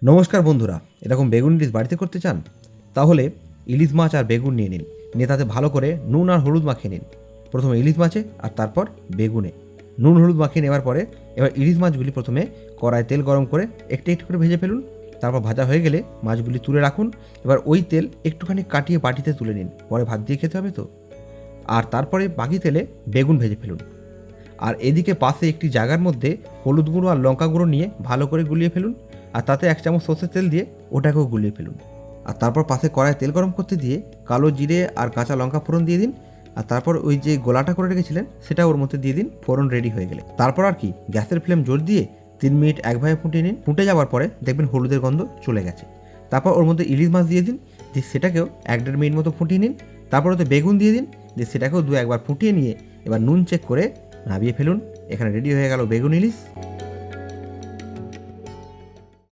নমস্কার বন্ধুরা, এরকম বেগুন ইলিশ বাড়িতে করতে চান? তাহলে ইলিশ মাছ আর বেগুন নিয়ে নিন। নিয়ে তাতে ভালো করে নুন আর হলুদ মাখিয়ে নিন। প্রথমে ইলিশ মাছে আর তারপর বেগুনে নুন হলুদ মাখিয়ে নেওয়ার পরে এবার ইলিশ মাছগুলি প্রথমে কড়ায় তেল গরম করে একটু একটু করে ভেজে ফেলুন। তারপর ভাজা হয়ে গেলে মাছগুলি তুলে রাখুন। এবার ওই তেল একটুখানি কাটিয়ে বাটিতে তুলে নিন, পরে ভাত দিয়ে খেতে হবে তো। আর তারপরে বাকি তেলে বেগুন ভেজে ফেলুন। আর এদিকে পাশে একটি জায়গার মধ্যে হলুদ গুঁড়ো আর লঙ্কা গুঁড়ো নিয়ে ভালো করে গুলিয়ে ফেলুন। আর তাতে 1 চামচ সর্ষের তেল দিয়ে ওটাকেও গুলিয়ে ফেলুন। আর তারপর পাশে কড়ায় তেল গরম করতে দিয়ে কালো জিরে আর কাঁচা লঙ্কা ফোড়ন দিয়ে দিন। আর তারপর ওই যে গোলাটা করে রেখেছিলেন সেটা ওর মধ্যে দিয়ে দিন। ফোড়ন রেডি হয়ে গেলে তারপর আর কি গ্যাসের ফ্লেম জোর দিয়ে 3 মিনিট একভাবে ফুটিয়ে নিন। ফুটে যাওয়ার পরে দেখবেন হলুদের গন্ধ চলে গেছে। তারপর ওর মধ্যে ইলিশ মাছ দিয়ে দিন, দিয়ে সেটাকেও 1-1.5 মিনিট মতো ফুটিয়ে নিন। তারপর ওতে বেগুন দিয়ে দিন, দিয়ে সেটাকেও 2-1 বার ফুটিয়ে নিয়ে এবার নুন চেক করে নামিয়ে ফেলুন। এখানে রেডি হয়ে গেল বেগুন ইলিশ।